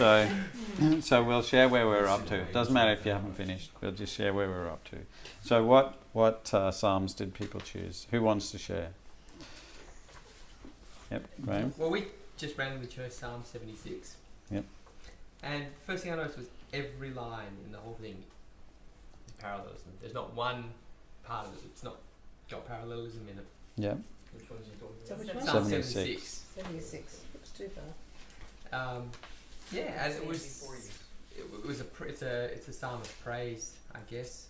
So we'll share where we're up to. It doesn't matter if you haven't finished. We'll just share where we're up to. So what psalms did people choose? Who wants to share? Yep, Graham. Well, we just randomly chose Psalm 76. Yep. And first thing I noticed was every line in the whole thing is parallelism. There's not one part of it that's not got parallelism in it. Yep. Which one is you talking So about? which one? Psalm 76. 76. It's too far. Yeah, and it was it's a psalm of praise, I guess.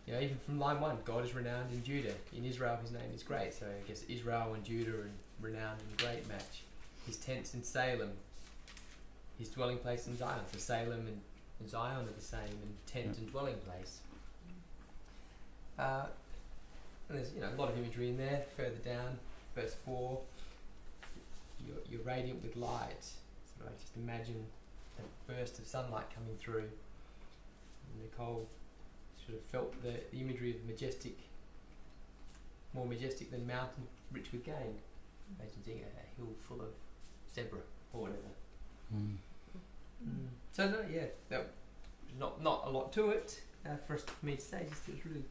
Even from line 1, God is renowned in Judah. In Israel, his name is great. So I guess Israel and Judah are renowned and great match. His tents in Salem, his dwelling place in Zion. So Salem and Zion are the same, and tent and dwelling place. And there's a lot of imagery in there. Further down, verse 4, you're radiant with light. So I just imagine a burst of sunlight coming through. And Nicole sort of felt the imagery of majestic, more majestic than mountain rich with game. Imagine seeing a hill full of zebra or whatever. So not a lot to it for me to say. Just it was really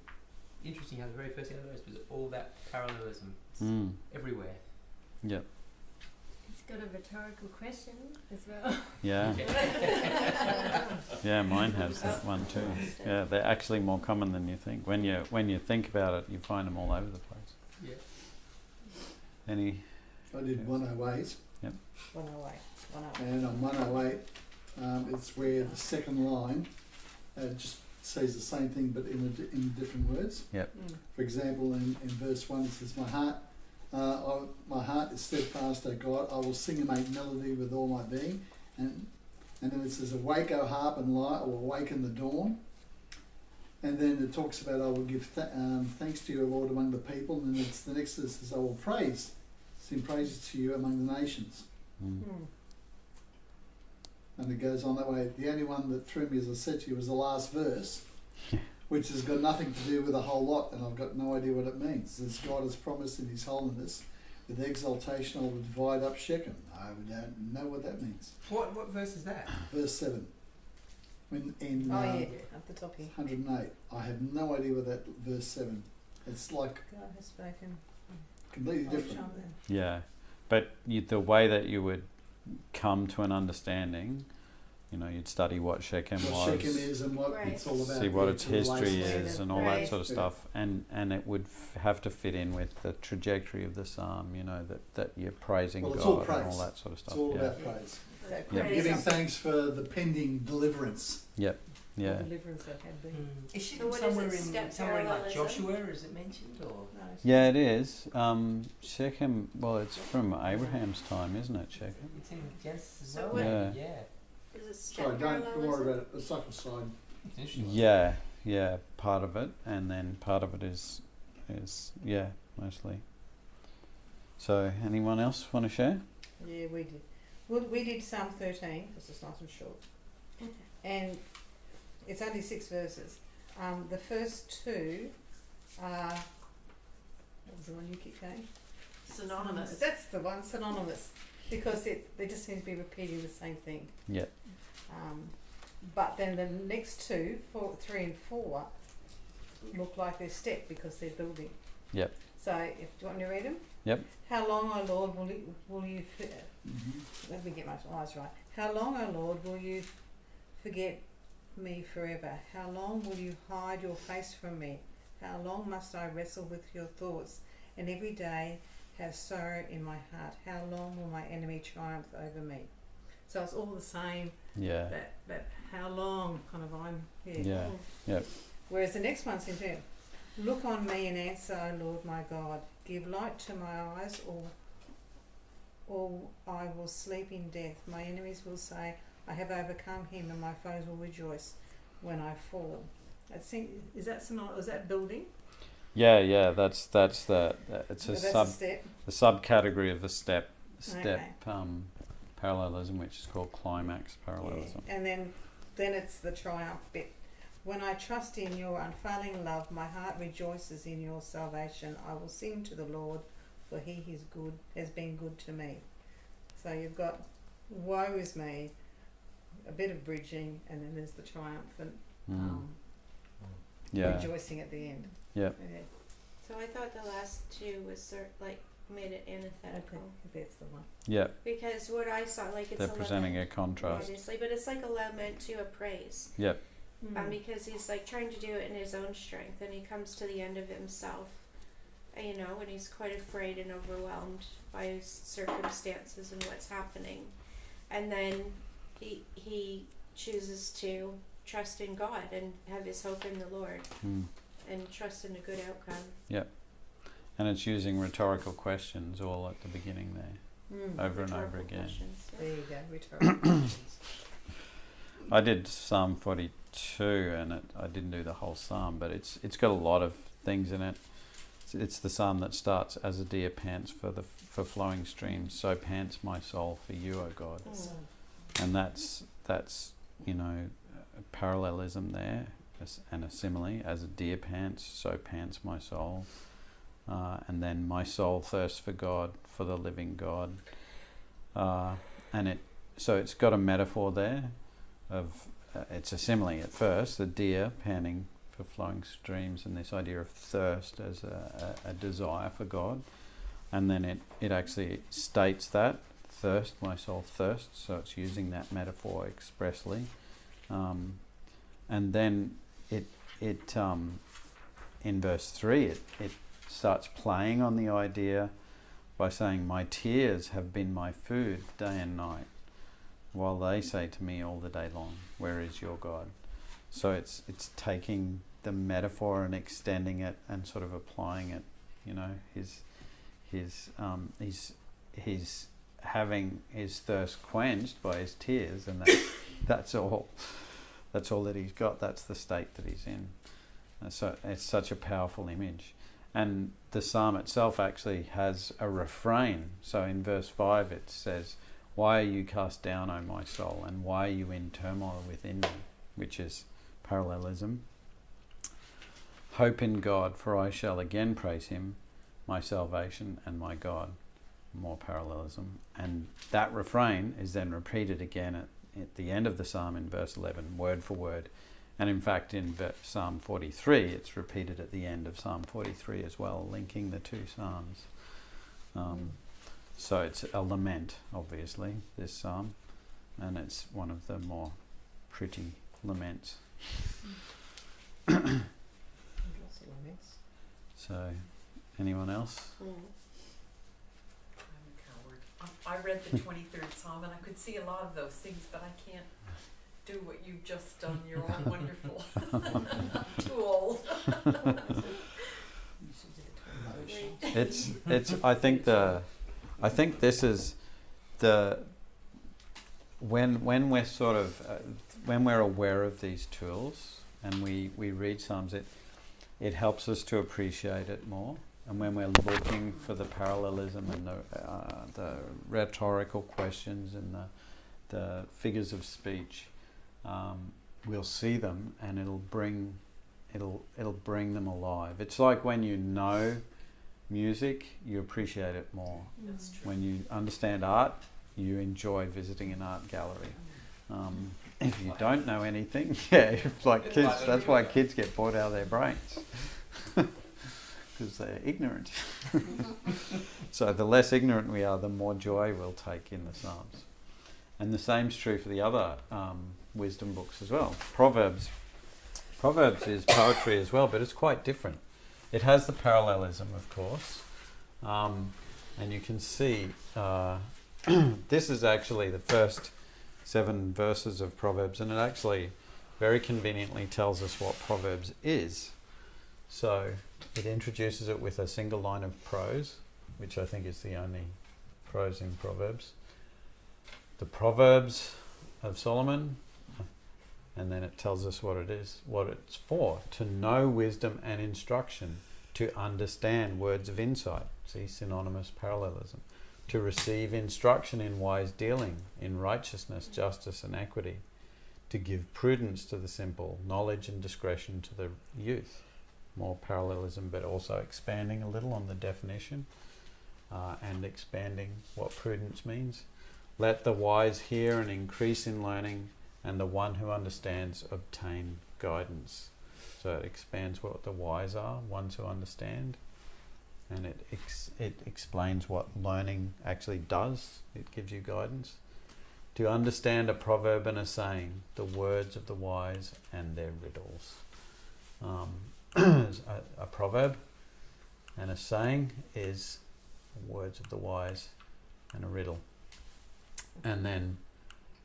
interesting how the very first thing I noticed was all that parallelism. It's everywhere. Yep. It's got a rhetorical question as well. Yeah. Yeah, mine has that one too. Yeah, they're actually more common than you think. When you think about it, you find them all over the place. Yeah. Any? I did 108. Yep. 108. And on 108, it's where the second line just says the same thing but in different words. Yep. For example, in verse 1 it says, my heart is steadfast, O God, I will sing and make melody with all my being. And then it says, awake, O harp and lyre, or awaken the dawn. And then it talks about, I will give thanks to you, O Lord, among the people. And then the next says, I will sing praises to you among the nations. And it goes on that way. The only one that threw me, as I said to you, was the last verse, which has got nothing to do with a whole lot, and I've got no idea what it means. As God has promised in his holiness, with exaltation I will divide up Shechem. I don't know what that means. What verse is that? Verse 7. In at the top here. 108. I have no idea what that verse 7. It's like God has spoken. completely different. Yeah, but the way that you would come to an understanding, you'd study what Shechem was. What Shechem is and what it's all about. See what its history is and all that Right. sort of stuff, and it would have to fit in with the trajectory of the psalm. That you're praising Well, it's God all and praise. all that sort of stuff. It's all yeah. about praise. Yeah. Giving thanks for the pending deliverance. Yep. Yeah. The deliverance that had been. Is she So what is somewhere it, in step somewhere in like parallelism? Joshua? Is it mentioned or? No, it's Yeah, it is. Shechem. Well, it's from Abraham's time, isn't it? Shechem. It's in Genesis as So well. what- Yeah. Yeah. Is it step Sorry, don't worry parallelism? about it. It's like a side. It's interesting. Yeah. Part of it, and then part of it is mostly. So, anyone else want to share? Yeah, we did. We did Psalm 13 because it's nice and short, and it's only 6 verses. The first 2 are, what was the one you keep going? Synonymous. That's the one, synonymous, because they just seem to be repeating the same thing. Yeah. But then the next 2, 3 and 4, look like they're stepped because they're building. Yep. So, do you want me to read them? Yep. How long, O Lord, will you let me get my eyes right. How long, O Lord, will you forget me forever? How long will you hide your face from me? How long must I wrestle with your thoughts and every day have sorrow in my heart? How long will my enemy triumph over me? So it's all the same. Yeah. But how long kind of I'm here. Yeah. Yep. Whereas the next one's in there. Look on me and answer, O Lord my God. Give light to my eyes, or I will sleep in death. My enemies will say, I have overcome him, and my foes will rejoice when I fall. Is that building? Yeah. That's the it's So a that's a step. the subcategory of the step Okay. parallelism, which is called climax parallelism. Yeah. And then it's the triumph bit. When I trust in your unfailing love, my heart rejoices in your salvation. I will sing to the Lord, for he is good, has been good to me. So you've got woe is me, a bit of bridging, and then there's the triumphant Yeah. rejoicing at the end. Yep. Yeah. So I thought the last two was made it antithetical. Okay, that's the one. Yep. Because what I saw, like it's They're a presenting a lament, contrast. obviously, but it's like a lament to a praise. Yep. Because he's like trying to do it in his own strength, and he comes to the end of himself, you know, and he's quite afraid and overwhelmed by his circumstances and what's happening, and then he chooses to trust in God and have his hope in the Lord and trust in a good outcome. Yep. And it's using rhetorical questions all at the beginning there, over and over Rhetorical again. questions, yeah. There you go, rhetorical questions. I did Psalm 42, and I didn't do the whole psalm, but it's got a lot of things in it. It's the psalm that starts, "As a deer pants for flowing streams, so pants my soul for you, O God." And that's you know, a parallelism there, and a simile. As a deer pants, so pants my soul. And then my soul thirsts for God, for the living God. So it's got a metaphor there of it's a simile at first, the deer panting for flowing streams, and this idea of thirst as a desire for God. And then it actually states that thirst, my soul thirsts, so it's using that metaphor expressly. And then it in verse 3 it starts playing on the idea by saying, "My tears have been my food day and night, while they say to me all the day long, where is your God?" So it's taking the metaphor and extending it and sort of applying it. You know, he's having his thirst quenched by his tears, and that's all that he's got. That's the state that he's in. So it's such a powerful image. And the psalm itself actually has a refrain. So in verse 5 it says, "Why are you cast down, O my soul, and why are you in turmoil within me?" Which is parallelism. "Hope in God, for I shall again praise him, my salvation and my God." More parallelism. And that refrain is then repeated again at the end of the psalm in verse 11, word for word. And in fact, in Psalm 43, it's repeated at the end of Psalm 43 as well, linking the two psalms. So it's a lament, obviously, this psalm, and it's one of the more pretty laments. Lots of laments. So, anyone else? Mm. I'm a coward. I read the 23rd Psalm and I could see a lot of those things, but I can't do what you've just done. You're all wonderful. I'm too old. You should do it It's. I think this is the when we're sort of when we're aware of these tools and we read Psalms, it helps us to appreciate it more. And when we're looking for the parallelism and the rhetorical questions and the figures of speech, we'll see them, and it'll bring them alive. It's like when you know music, you appreciate it more. That's true. When you understand art, you enjoy visiting an art gallery. If you don't know anything, it's like kids. That's why kids get bored out of their brains. Because they're ignorant. So the less ignorant we are, the more joy we'll take in the Psalms. And the same's true for the other wisdom books as well. Proverbs is poetry as well, but it's quite different. It has the parallelism, of course, and you can see this is actually the first 7 verses of Proverbs, and it actually very conveniently tells us what Proverbs is. So it introduces it with a single line of prose, which I think is the only prose in Proverbs. The Proverbs of Solomon, and then it tells us what it is, what it's for: to know wisdom and instruction, to understand words of insight. See, synonymous parallelism. To receive instruction in wise dealing, in righteousness, justice and equity. To give prudence to the simple, knowledge and discretion to the youth. More parallelism, but also expanding a little on the definition. and expanding what prudence means. Let the wise hear and increase in learning, and the one who understands obtain guidance. So it expands what the wise are, ones who understand, and it explains what learning actually does. It gives you guidance. To understand a proverb and a saying, the words of the wise and their riddles. A proverb and a saying is words of the wise and a riddle. And then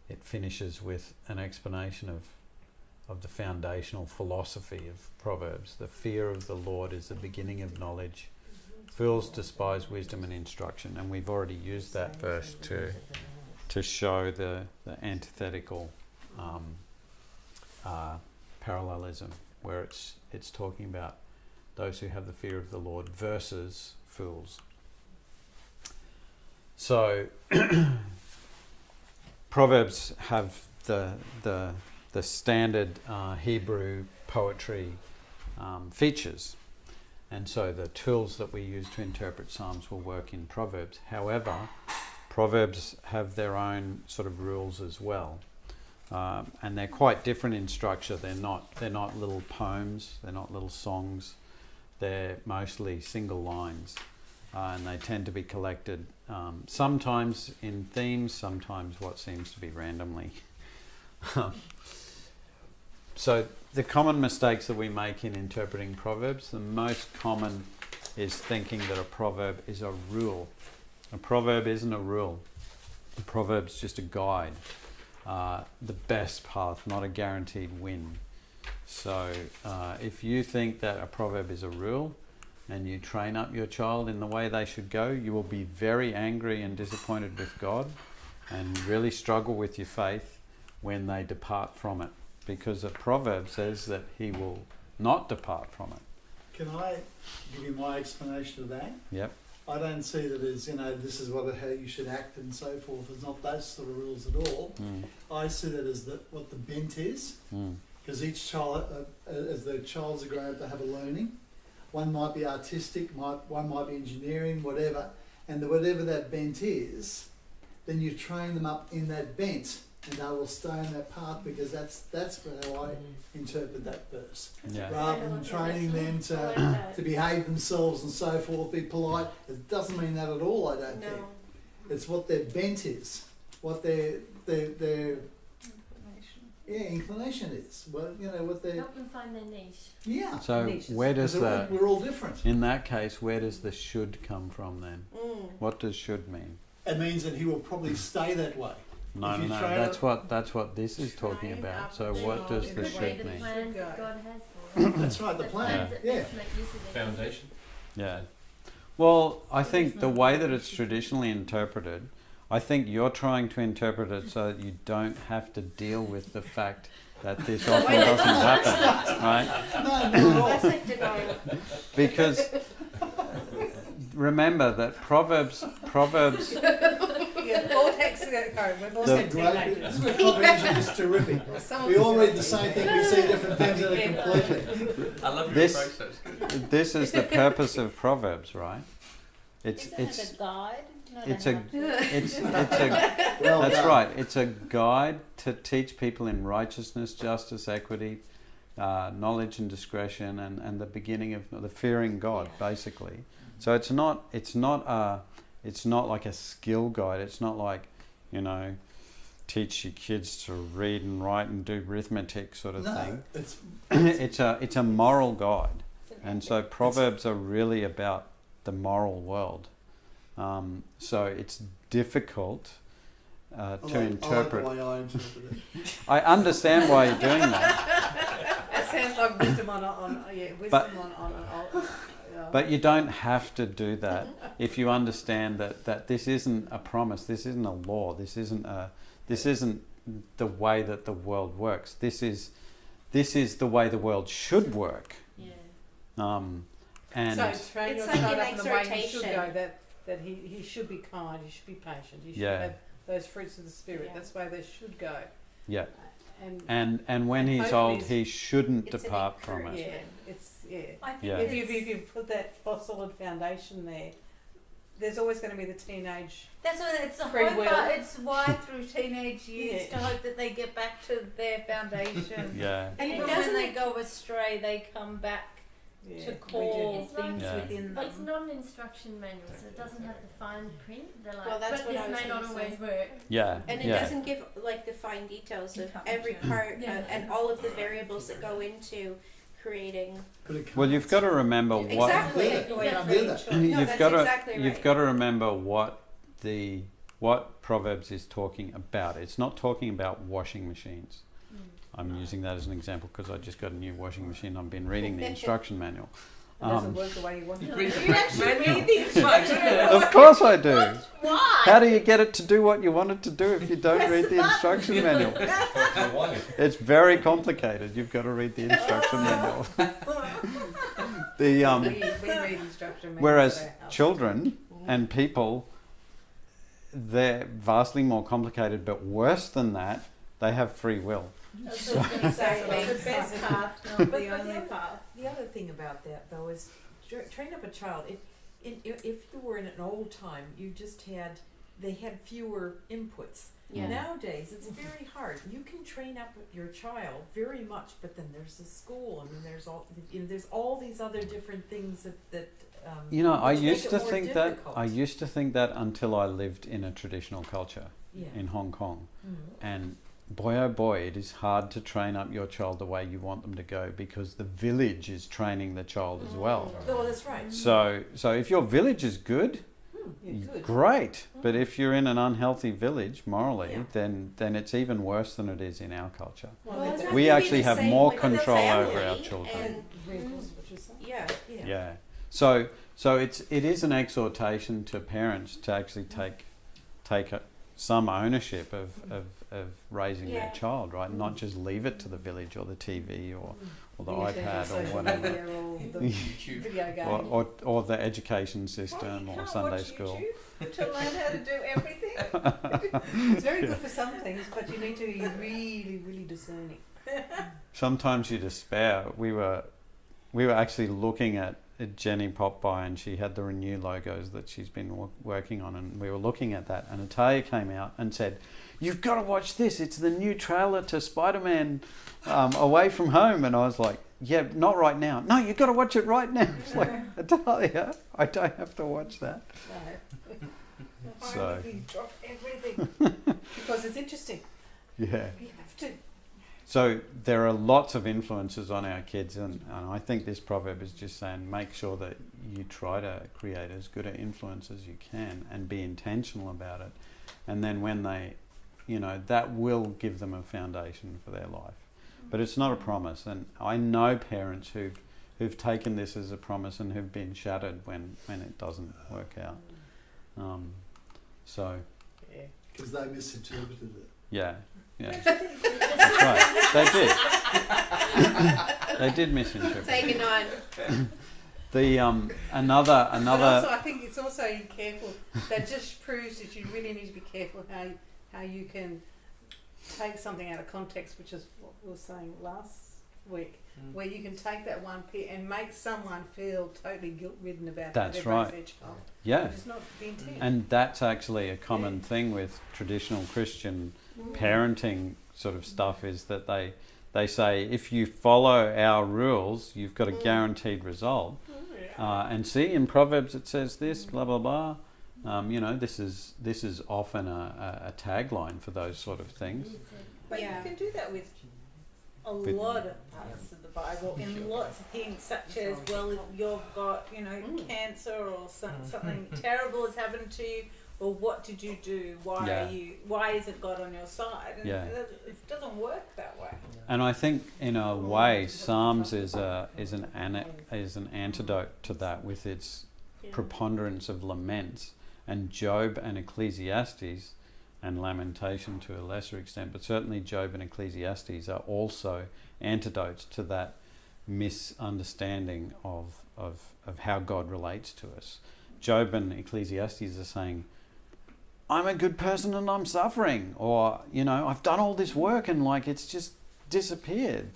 it finishes with an explanation of the foundational philosophy of Proverbs. The fear of the Lord is the beginning of knowledge. Fools despise wisdom and instruction. And we've already used that verse to show the antithetical parallelism, where it's talking about those who have the fear of the Lord versus fools. So Proverbs have the standard Hebrew poetry features, and so the tools that we use to interpret Psalms will work in Proverbs. However, Proverbs have their own sort of rules as well, and they're quite different in structure. They're not little poems. They're not little songs. They're mostly single lines, and they tend to be collected sometimes in themes, sometimes what seems to be randomly. So the common mistakes that we make in interpreting Proverbs, the most common is thinking that a proverb is a rule. A proverb isn't a rule. A proverb's just a guide, the best path, not a guaranteed win. So if you think that a proverb is a rule and you train up your child in the way they should go, you will be very angry and disappointed with God and really struggle with your faith when they depart from it, because a proverb says that he will not depart from it. Can I give you my explanation of that? Yep. I don't see that as, this is how you should act and so forth. It's not those sort of rules at all. I see that as what the bent is, because each child, as the child's growing up, they have a learning. One might be artistic, one might be engineering, whatever, and whatever that bent is, then you train them up in that bent, and they will stay on that path, because that's how I interpret that verse. Yeah. Rather than training them to behave themselves and so forth, be polite, it doesn't mean that at all. I don't think. It's what their bent is, what their inclination is. Well, what their Help them find their niche. yeah. So Niches. where does We're all different. in that case, where does the should come from then? What does should mean? It means that he will probably stay that way. No, If you no, try that's what this is talking Train about. up So the what child does in the the way should The mean? plans Should that go. God has for them. That's right. The plan. That Yeah. best make use of their Foundation. Yeah. Well, I think the way that it's traditionally interpreted, I think you're trying to interpret it so that you don't have to deal with the fact that this often doesn't happen, right? No, not at all. Because remember that Proverbs Yeah, all text we've all The- said Great. teenagers. This is where comprehension is terrific. We all read the same thing. We see different things in it completely. I love your This- approach. That's good. this is the purpose of Proverbs, right? It's a guide, not it's a a how-to. it's a Well that's done. right. It's a guide to teach people in righteousness, justice, equity, knowledge and discretion, and the beginning of the fearing God, basically. So it's not like a skill guide. It's not like, teach your kids to read and write and do arithmetic sort of No, thing. it's It's a moral guide, and so Proverbs are really about the moral world. So it's difficult to interpret. I like the way I interpret it. I understand why you're doing that, That sounds like wisdom but you don't have to do that if you understand that this isn't a promise, this isn't a law, this isn't the way that the world works. This is the way the world should work. Yeah. And so train It's your like child an up in the way he should exhortation. go, that he should be kind, he should be patient, he should Yeah. have those fruits of the spirit. Yeah. That's the way they should go. yeah, And and when And he's hopefully old, it's- he shouldn't It's an depart from it. yeah, it's I think Yeah. If you put that solid foundation there, there's always going to be the teenage. That's what it's the Free hope. will. It's why through teenage years Yeah. to hope that they get back to their foundation. Yeah. And it Even doesn't when they go astray, they come back Yeah, to we call It's like- things Yeah. within them. It's not an instruction manual, so it doesn't have the fine print. They're like, Well, that's but what this I was may not gonna always say. work. Yeah. And it yeah. doesn't give like the fine details of Intelligence. every part Yeah. and all of the variables that go into creating. But it Well, you've got to remember what Exactly. Yeah, Take away can't from do the that. children. No, you've that's got to exactly you've right. got to remember what Proverbs is talking about. It's not talking about washing machines. I'm using that as an example because I just got a new washing machine. I've been reading the instruction manual. It doesn't work the way you want it to. Read the You actually manual. read the instructions. Of course I do. Why? How do you get it to do what you want it to do if you don't Press read the the button. instruction manual? It's very complicated. You've got to read the instruction manual. The We read instruction manuals whereas at our house. children and people, they're vastly more complicated, but worse than that, they have free will. Exactly. It's the best part, not But the only the other- part. The other thing about that though is train up a child. If you were in an old time, you just they had fewer inputs. Yeah. Nowadays, it's very hard. You can train up your child very much, but then there's the school, and then there's all these other different things that You know, I which make used it to more think difficult. that until I lived in a traditional culture Yeah. in Hong Kong. Mhm. And boy, oh boy, it is hard to train up your child the way you want them to go because the village is training the child as well. Oh, that's right. So if your village is good, Yeah, good. great. But if you're in an unhealthy village morally, Yeah. then it's even worse than it is in our culture. Well, Well, it's it's We have to be actually the have same more with the control over family our children. and- vehicles, which is yeah. Yeah. Yeah. So it is an exhortation to parents to actually take some ownership of raising their Yeah. child, right? Not just leave it to the village or the TV or the Yeah, iPad or social whatever, media or the YouTube. video game. or the education system or Sunday school. To learn how to do everything. It's very good for some things, but you need to be really, really discerning. Sometimes you despair. We were actually looking at Jenny popped by and she had the Renew logos that she's been working on, and we were looking at that, and Atalia came out and said, "You've got to watch this. It's the new trailer to Spider-Man Away From Home." And I was like, "Yeah, not right now." "No, you've got to watch it right now." It's like, Atalia, I don't have to watch that. So. You drop everything because it's interesting. Yeah. You have to. So there are lots of influences on our kids, and I think this proverb is just saying make sure that you try to create as good an influence as you can and be intentional about it. And then when they, that will give them a foundation for their life. But it's not a promise, and I know parents who've taken this as a promise and who've been shattered when it doesn't work out. So, Because they misinterpreted it. yeah. That's right. They did misinterpret. Taking on. The But another also, I think it's also careful. That just proves that you really need to be careful how you can take something out of context, which is what we were saying last week, where you can take that one and make someone feel totally guilt-ridden about That's it. right. Their child, yeah, which is not the intent. and that's actually a common thing with traditional Christian parenting sort of stuff, is that they say if you follow our rules, you've got a guaranteed result. And see, in Proverbs it says this, blah blah blah. This is often a tagline for those sort of things. But Yeah. you can do that with a With- lot of parts of the Bible in lots of things, such as, well, if you've got, cancer or something terrible has happened to you, well, what did you do? Why isn't God on your side? And Yeah. it doesn't work that way. And I think, in a way, Psalms is an antidote to that, with its preponderance of laments, and Job and Ecclesiastes, and Lamentation to a lesser extent, but certainly Job and Ecclesiastes are also antidotes to that misunderstanding of how God relates to us. Job and Ecclesiastes are saying, I'm a good person and I'm suffering, or I've done all this work and it's just disappeared.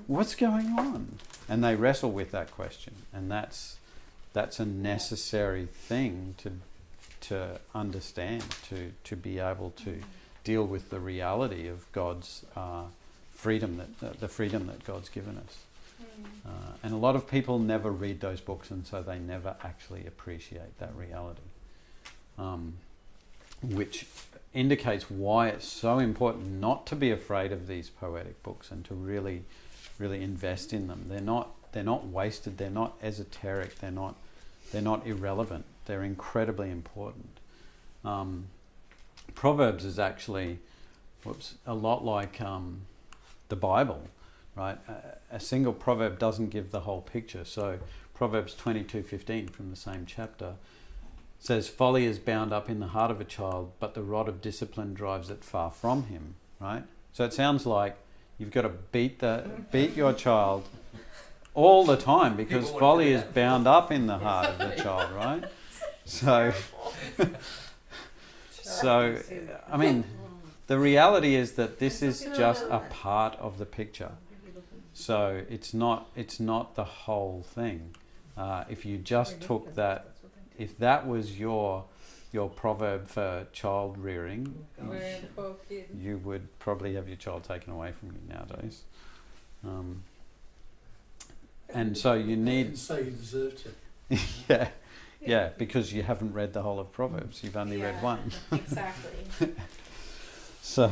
What's going on? And they wrestle with that question, and that's a necessary thing to understand, to be able to deal with the reality of God's freedom, the freedom that God's given us. And a lot of people never read those books, and so they never actually appreciate that reality, which indicates why it's so important not to be afraid of these poetic books and to really invest in them. They're not wasted. They're not esoteric. They're not irrelevant. They're incredibly important. Proverbs is actually, a lot like the Bible, right? A single proverb doesn't give the whole picture. So Proverbs 22:15 from the same chapter says, "Folly is bound up in the heart of a child, but the rod of discipline drives it far from him." Right? So it sounds like you've got to beat your child all the time, because People folly want is to do that. bound up in the heart of the child, right? So, I mean, the reality is that this is just a part of the picture. So it's not the whole thing. If you just took that, if that was your proverb for child rearing, you would probably have your child taken away from you nowadays. And so you need, So you deserve to. yeah, because you haven't read the whole of Proverbs. You've only read one. Exactly. So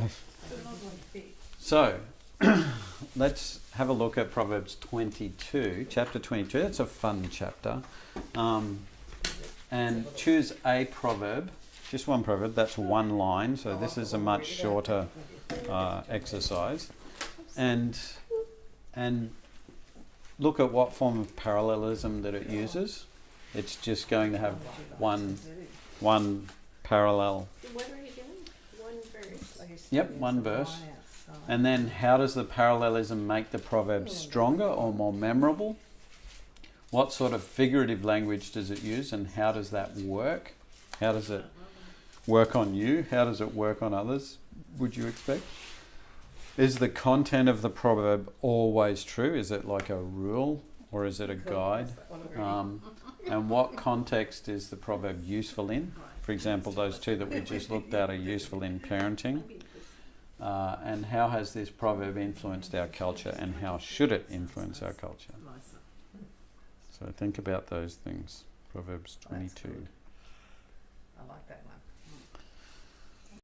let's have a look at Proverbs 22, chapter 22. It's a fun chapter. And choose a proverb, just one proverb. That's one line. So this is a much shorter exercise. And look at what form of parallelism that it uses. It's just going to have one parallel. What are you doing? One verse. Yep, one verse. And then how does the parallelism make the proverb stronger or more memorable? What sort of figurative language does it use, and how does that work? How does it work on you? How does it work on others, would you expect? Is the content of the proverb always true? Is it like a rule, or is it a guide? And what context is the proverb useful in? For example, those two that we just looked at are useful in parenting. And how has this proverb influenced our culture, and how should it influence our culture? So think about those things. Proverbs 22.